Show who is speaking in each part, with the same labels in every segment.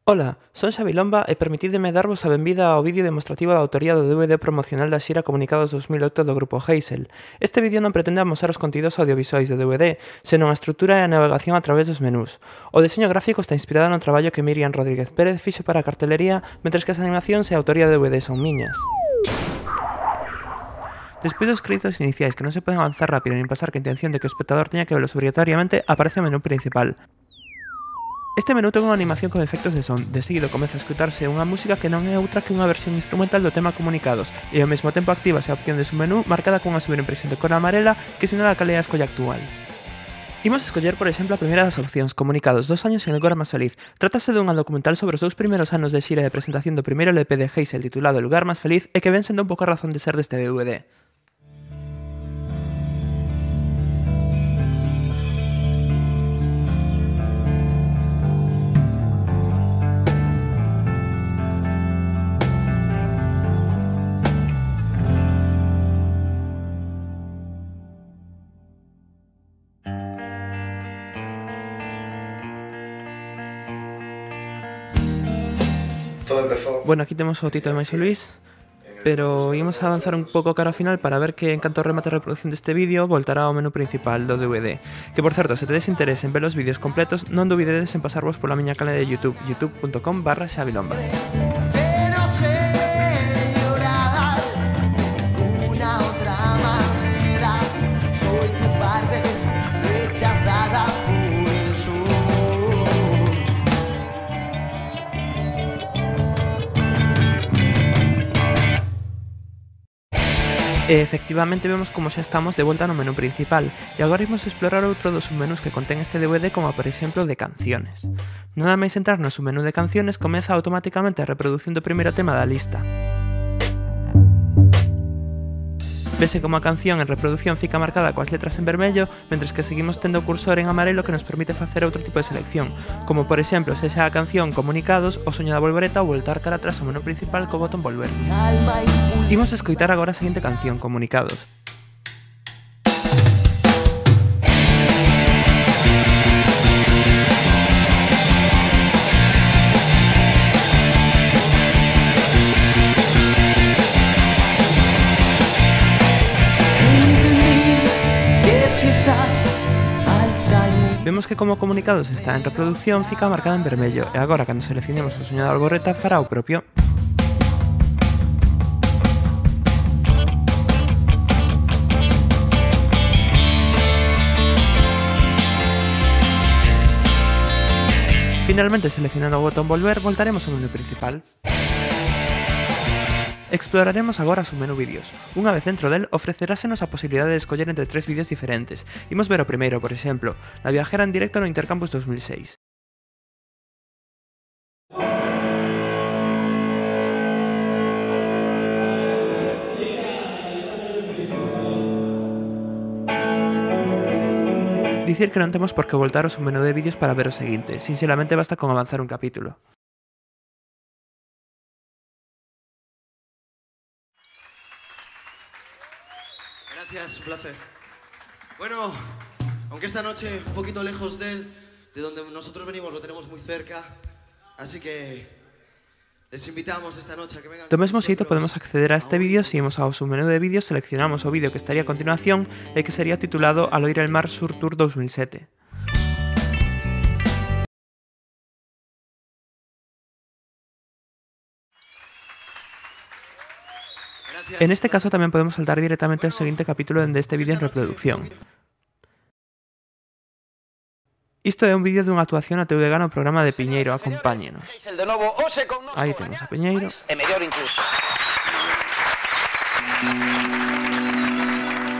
Speaker 1: Ola, son Xavi Lomba e permitideme darvos a benvida ao vídeo demostrativo da autoría do DVD promocional da xira Comunicados 2008 do Grupo Heysel. Este vídeo non pretende amosar os contidos audiovisuais do DVD, senón a estrutura e a navegación a través dos menús. O deseño gráfico está inspirado no traballo que Miriam Rodríguez Pérez fixo para a cartelería, mentres que as animacións e a autoría do DVD son miñas. Despois dos créditos iniciais que non se poden avanzar rápido nin pasar que a intención de que o espectador teña que velos obrigatoriamente, aparece o menú principal. Este menú ten unha animación con efectos de son, de seguido comeza a escutarse unha música que non é outra que unha versión instrumental do tema Comunicados, e ao mesmo tempo actívase a opción de submenú marcada cunha sobreimpresión de cor amarela que sinala cal é a escolla actual. Imos escoller, por exemplo, a primeira das opcións, Comunicados, 2 años en el lugar máis feliz. Trátase dunha documental sobre os 2 primeiros anos de xira de presentación do primeiro LP de Heysel titulado El lugar máis feliz e que ven sendo un pouco a razón de ser deste DVD.
Speaker 2: Todo empezó.
Speaker 1: Bueno, aquí temos o Tito e Maixo Luís, pero ímos a avanzar un pouco cara ao final para ver que en canto remate a reproducción deste vídeo voltará ao menú principal do DVD. Que por certo, se tedes interés en ver os vídeos completos, non dubidedes en pasarvos pola miña canal de YouTube, youtube.com/xavilomba. E efectivamente vemos como xa estamos de volta no menú principal, e agora imos explorar outro dos submenús que contén este DVD, como por exemplo de canciones. Nada máis entrar no submenú de canciones comeza automáticamente a reproducción do primeiro tema da lista. Vese como a canción en reproducción fica marcada coas letras en vermello, mentres que seguimos tendo o cursor en amarelo que nos permite facer outro tipo de selección, como por exemplo sexa a canción Comunicados, o soño da volvoreta ou voltar cara atrás ao menú principal co botón volver. Imos escoitar agora a seguinte canción, Comunicados. Vemos que como Comunicados está en reproducción fica marcada en vermello, e agora cando seleccionemos o soño da volvoreta fará o propio. Finalmente, seleccionando o botón volver, voltaremos ao menú principal. Exploraremos agora o submenú vídeos. Unha vez dentro del, ofrecerásenos a posibilidade de escoller entre 3 vídeos diferentes. Imos ver o primeiro, por exemplo, La viajera en directo no Intercampus 2006. Dicir que non temos por que voltar ao submenú de vídeos para ver o seguinte, sinceramente basta con avanzar un capítulo.
Speaker 3: Gracias, un placer. Bueno, aunque esta noche un poquito lejos de donde nosotros venimos, lo tenemos muy cerca, así que les invitamos esta noche a que vengan.
Speaker 1: Do mesmo xeito podemos acceder a este vídeo se imos ao submenú de vídeos, seleccionamos o vídeo que estaría a continuación e que sería titulado Al oír el mar Sur Tour 2007. En este caso tamén podemos saltar directamente ao seguinte capítulo dende este vídeo en reproducción. Isto é un vídeo dunha actuación a TVG no programa de Piñeiro, Acompáñenos. Aí temos a Piñeiro.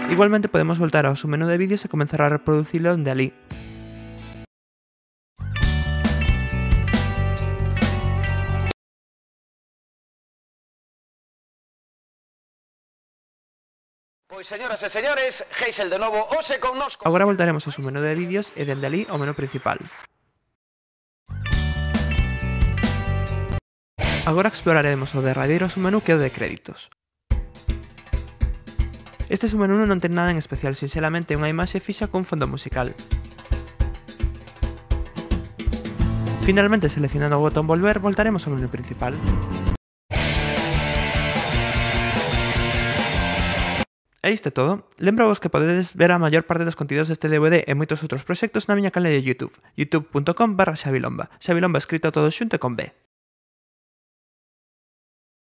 Speaker 1: Igualmente podemos voltar ao submenú de vídeos e comenzar a reproducilo dende ali.
Speaker 4: Pois, señoras e señores, Heysel de novo, hoxe connosco.
Speaker 1: Agora voltaremos ao submenú de vídeos e dende ali ao menú principal. Agora exploraremos o derradeiro submenú que é o de créditos. Este submenú non ten nada en especial, sinceramente unha imaxe fixa cun fondo musical. Finalmente, seleccionando o botón volver, voltaremos ao menú principal. E isto é todo. Lembramos que podedes ver a maior parte dos contidos deste DVD e moitos outros proxectos na miña canle de YouTube, youtube.com/xabilomba. Xabilomba escrito todo xunto e con B.